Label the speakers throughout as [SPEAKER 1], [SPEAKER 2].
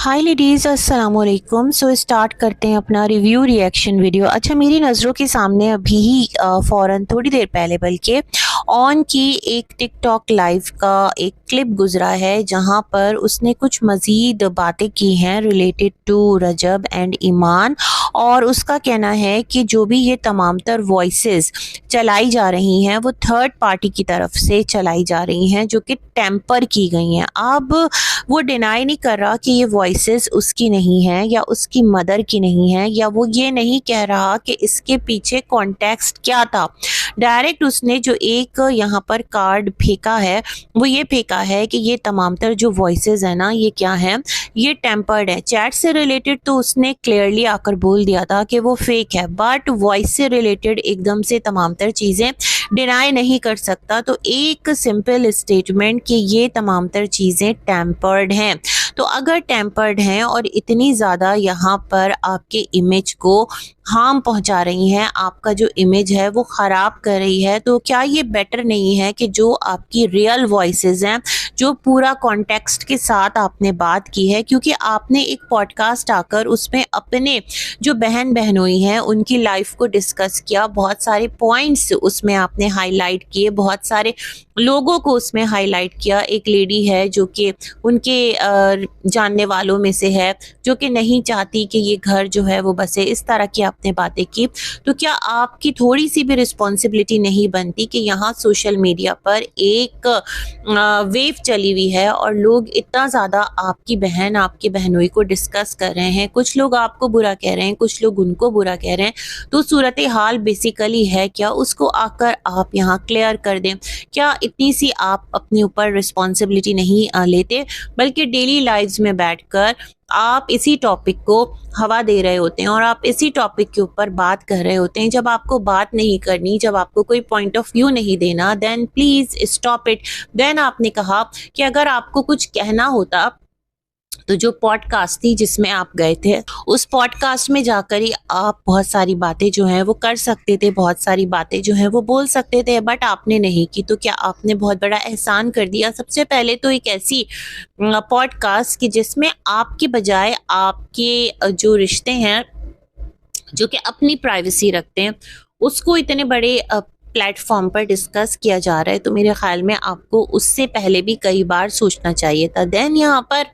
[SPEAKER 1] हाय ladies, अस्सलाम वालेकुम। So start करते हैं अपना रिव्यू रिएक्शन वीडियो। अच्छा, मेरी नज़रों के सामने अभी ही फ़ौरन थोड़ी देर पहले बल्कि ऑन की एक टिकटॉक लाइव का एक क्लिप गुजरा है, जहां पर उसने कुछ मज़ीद बातें की हैं रिलेटेड टू रजब एंड ईमान। और उसका कहना है कि जो भी ये तमाम तर वॉइसेस चलाई जा रही हैं वो थर्ड पार्टी की तरफ से चलाई जा रही हैं, जो कि टेम्पर की गई हैं। अब वो डिनाई नहीं कर रहा कि ये वॉइसेस उसकी नहीं है या उसकी मदर की नहीं है, या वो ये नहीं कह रहा कि इसके पीछे कॉन्टेक्स्ट क्या था। डायरेक्ट उसने जो एक यहाँ पर कार्ड फेंका है वो ये फेंका है कि ये तमाम तर जो वॉइसेस है ना, ये क्या है, ये टेम्पर्ड है। चैट से रिलेटेड तो उसने क्लियरली आकर बोल दिया था कि वो फेक है, बट वॉइस से रिलेटेड एकदम से तमाम तर चीज़ें डिनाई नहीं कर सकता। तो एक सिंपल स्टेटमेंट कि ये तमाम तर चीज़ें टेम्पर्ड हैं। तो अगर टेम्पर्ड हैं और इतनी ज़्यादा यहाँ पर आपके इमेज को हार्म पहुंचा रही हैं, आपका जो इमेज है वो ख़राब कर रही है, तो क्या ये बेटर नहीं है कि जो आपकी रियल वॉइसेस हैं, जो पूरा कॉन्टेक्स्ट के साथ आपने बात की है, क्योंकि आपने एक पॉडकास्ट आकर उसमें अपने जो बहन बहनोई हैं उनकी लाइफ को डिस्कस किया, बहुत सारे पॉइंट्स उसमें आपने हाईलाइट किए, बहुत सारे लोगों को उसमें हाईलाइट किया। एक लेडी है जो कि उनके जानने वालों में से है, जो कि नहीं चाहती कि ये घर जो है वो बसे, इस तरह की आपने बातें की। तो क्या आपकी थोड़ी सी भी रिस्पॉन्सिबिलिटी नहीं बनती कि यहाँ सोशल मीडिया पर एक वेव चली हुई है और लोग इतना ज़्यादा आपकी बहन, आपके बहनोई को डिस्कस कर रहे हैं, कुछ लोग आपको बुरा कह रहे हैं, कुछ लोग उनको बुरा कह रहे हैं, तो सूरत हाल बेसिकली है क्या, उसको आकर आप यहाँ क्लियर कर दें। क्या इतनी सी आप अपने ऊपर रिस्पॉन्सिबिलिटी नहीं लेते, बल्कि डेली लाइव्स में बैठकर आप इसी टॉपिक को हवा दे रहे होते हैं और आप इसी टॉपिक के ऊपर बात कर रहे होते हैं। जब आपको बात नहीं करनी, जब आपको कोई पॉइंट ऑफ व्यू नहीं देना, then please stop it. Then आपने कहा कि अगर आपको कुछ कहना होता तो जो पॉडकास्ट थी जिसमें आप गए थे, उस पॉडकास्ट में जाकर ही आप बहुत सारी बातें जो हैं वो कर सकते थे, बहुत सारी बातें जो हैं वो बोल सकते थे, बट आपने नहीं की। तो क्या आपने बहुत बड़ा एहसान कर दिया? सबसे पहले तो एक ऐसी पॉडकास्ट कि जिसमें आपके बजाय आपके जो रिश्ते हैं, जो कि अपनी प्राइवेसी रखते हैं, उसको इतने बड़े प्लेटफॉर्म पर डिस्कस किया जा रहा है, तो मेरे ख्याल में आपको उससे पहले भी कई बार सोचना चाहिए था। देन यहाँ पर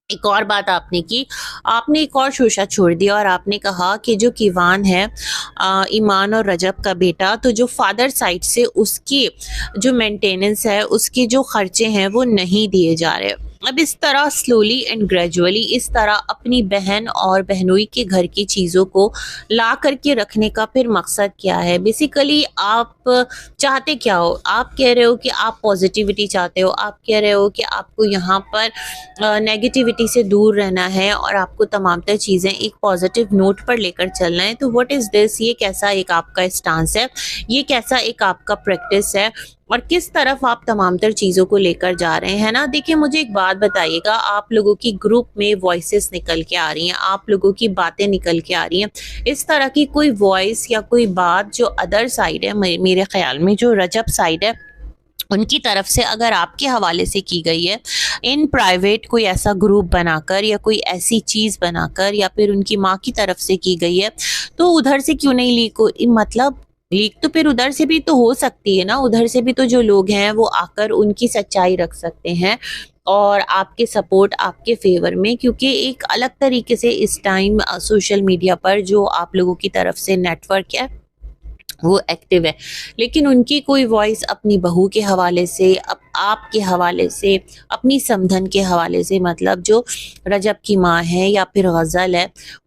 [SPEAKER 1] एक और बात आपने की, आपने एक और शोशा छोड़ दिया और आपने कहा कि जो कीवान है, ईमान और रजब का बेटा, तो जो फादर साइड से उसकी जो मेंटेनेंस है, उसके जो खर्चे हैं वो नहीं दिए जा रहे। अब इस तरह स्लोली एंड ग्रेजुअली इस तरह अपनी बहन और बहनोई के घर की चीज़ों को ला करके रखने का फिर मकसद क्या है? बेसिकली आप चाहते क्या हो? आप कह रहे हो कि आप पॉजिटिविटी चाहते हो, आप कह रहे हो कि आपको यहाँ पर नेगेटिविटी से दूर रहना है और आपको तमाम तर चीज़ें एक पॉजिटिव नोट पर लेकर चलना है। तो व्हाट इज़ दिस? ये कैसा एक आपका स्टांस है? ये कैसा एक आपका प्रैक्टिस है? और किस तरफ आप तमाम तर चीज़ों को लेकर जा रहे हैं ना? देखिए, मुझे एक बात बताइएगा, आप लोगों की ग्रुप में वॉइसेस निकल के आ रही हैं, आप लोगों की बातें निकल के आ रही हैं, इस तरह की कोई वॉइस या कोई बात जो अदर साइड है, मेरे ख्याल में जो रजब साइड है उनकी तरफ से अगर आपके हवाले से की गई है इन प्राइवेट, कोई ऐसा ग्रुप बनाकर या कोई ऐसी चीज़ बनाकर, या फिर उनकी माँ की तरफ से की गई है, तो उधर से क्यों नहीं लीक हो? मतलब लीक तो फिर उधर से भी तो हो सकती है ना, उधर से भी तो जो लोग हैं वो आकर उनकी सच्चाई रख सकते हैं और आपके सपोर्ट, आपके फेवर में, क्योंकि एक अलग तरीके से इस टाइम सोशल मीडिया पर जो आप लोगों की तरफ से नेटवर्क है वो एक्टिव है। लेकिन उनकी कोई वॉइस अपनी बहू के हवाले से, आपके हवाले से, अपनी समधन के हवाले से, मतलब जो रजब की माँ है या फिर गज़ल है,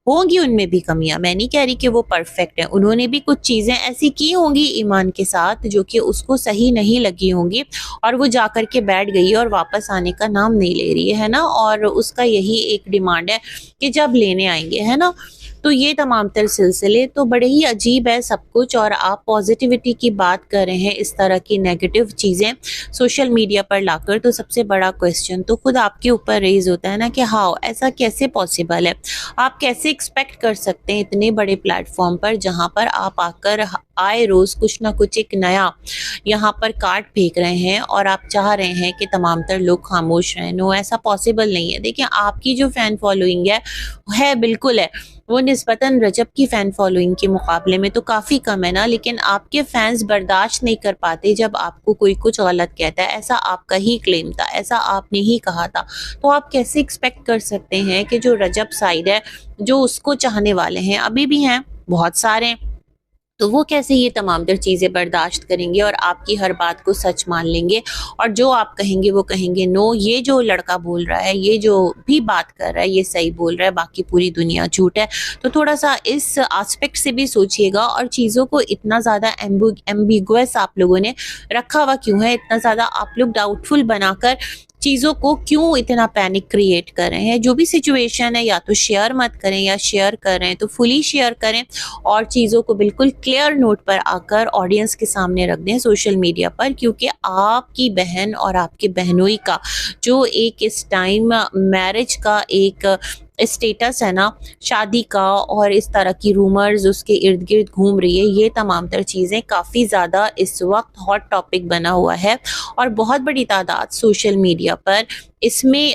[SPEAKER 1] होंगी उनमें भी कमियां। मैं नहीं कह रही कि वो परफेक्ट है, उन्होंने भी कुछ चीज़ें ऐसी की होंगी ईमान के साथ जो कि उसको सही नहीं लगी होंगी, और वो जा कर के बैठ गई और वापस आने का नाम नहीं ले रही है ना। और उसका यही एक डिमांड है कि जब लेने आएंगे, है ना, तो ये तमाम तर सिलसिले तो बड़े ही अजीब है सब कुछ, और आप पॉजिटिविटी की बात कर रहे हैं इस तरह की नेगेटिव चीज़ें सोशल मीडिया पर लाकर, तो सबसे बड़ा क्वेश्चन तो खुद आपके ऊपर रेज होता है ना कि हाउ, ऐसा कैसे पॉसिबल है। आप कैसे एक्सपेक्ट कर सकते हैं इतने बड़े प्लेटफॉर्म पर जहां पर आप आकर आए रोज कुछ ना कुछ एक नया यहाँ पर काट फेंक रहे हैं और आप चाह रहे हैं कि तमाम तर लोग खामोश रहें। नो, ऐसा पॉसिबल नहीं है। देखिए, आपकी जो फैन फॉलोइंग है बिल्कुल है, वो निस्बतन रजब की फ़ैन फॉलोइंग के मुकाबले में तो काफ़ी कम है ना, लेकिन आपके फैंस बर्दाश्त नहीं कर पाते जब आपको कोई कुछ गलत कहता है। ऐसा आपका ही क्लेम था, ऐसा आपने ही कहा था। तो आप कैसे एक्सपेक्ट कर सकते हैं कि जो रजब साइड है, जो उसको चाहने वाले हैं, अभी भी हैं, बहुत सारे, तो वो कैसे ये तमाम तर चीज़ें बर्दाश्त करेंगे और आपकी हर बात को सच मान लेंगे, और जो आप कहेंगे वो कहेंगे नो, ये जो लड़का बोल रहा है, ये जो भी बात कर रहा है, ये सही बोल रहा है, बाकी पूरी दुनिया झूठ है। तो थोड़ा सा इस एस्पेक्ट से भी सोचिएगा, और चीज़ों को इतना ज़्यादा एम्बिगुअस आप लोगों ने रखा हुआ क्यों है, इतना ज़्यादा आप लोग डाउटफुल बनाकर चीज़ों को क्यों इतना पैनिक क्रिएट कर रहे हैं। जो भी सिचुएशन है, या तो शेयर मत करें, या शेयर कर रहे हैं तो फुली शेयर करें, और चीज़ों को बिल्कुल क्लियर नोट पर आकर ऑडियंस के सामने रख दें सोशल मीडिया पर, क्योंकि आपकी बहन और आपके बहनोई का जो एक इस टाइम मैरिज का एक स्टेटस है ना, शादी का, और इस तरह की रूमर्स उसके इर्द गिर्द घूम रही है, ये तमाम तर चीज़ें काफ़ी ज़्यादा इस वक्त हॉट टॉपिक बना हुआ है, और बहुत बड़ी तादाद सोशल मीडिया पर इसमें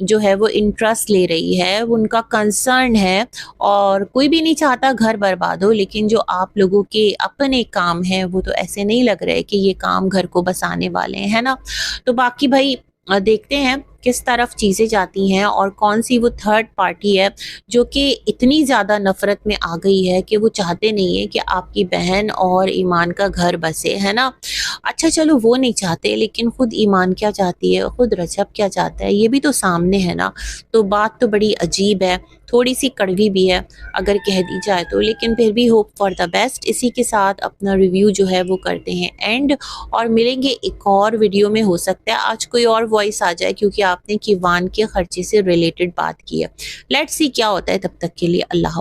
[SPEAKER 1] जो है वो इंटरेस्ट ले रही है, वो उनका कंसर्न है, और कोई भी नहीं चाहता घर बर्बाद हो, लेकिन जो आप लोगों के अपने काम हैं वो तो ऐसे नहीं लग रहे कि ये काम घर को बसाने वाले हैं, है ना। तो बाकी भाई देखते हैं किस तरफ चीज़ें जाती हैं, और कौन सी वो थर्ड पार्टी है जो कि इतनी ज़्यादा नफ़रत में आ गई है कि वो चाहते नहीं है कि आपकी बहन और ईमान का घर बसे, है ना। अच्छा चलो, वो नहीं चाहते, लेकिन खुद ईमान क्या चाहती है, खुद रजब क्या चाहता है, ये भी तो सामने है ना। तो बात तो बड़ी अजीब है, थोड़ी सी कड़वी भी है अगर कह दी जाए तो, लेकिन फिर भी होप फॉर द बेस्ट। इसी के साथ अपना रिव्यू जो है वो करते हैं एंड, और मिलेंगे एक और वीडियो में। हो सकता है आज कोई और वॉइस आ जाए, क्योंकि आपने कीवान के खर्चे से रिलेटेड बात की है। लेट्स सी क्या होता है। तब तक के लिए अल्लाह हाफ़िज़।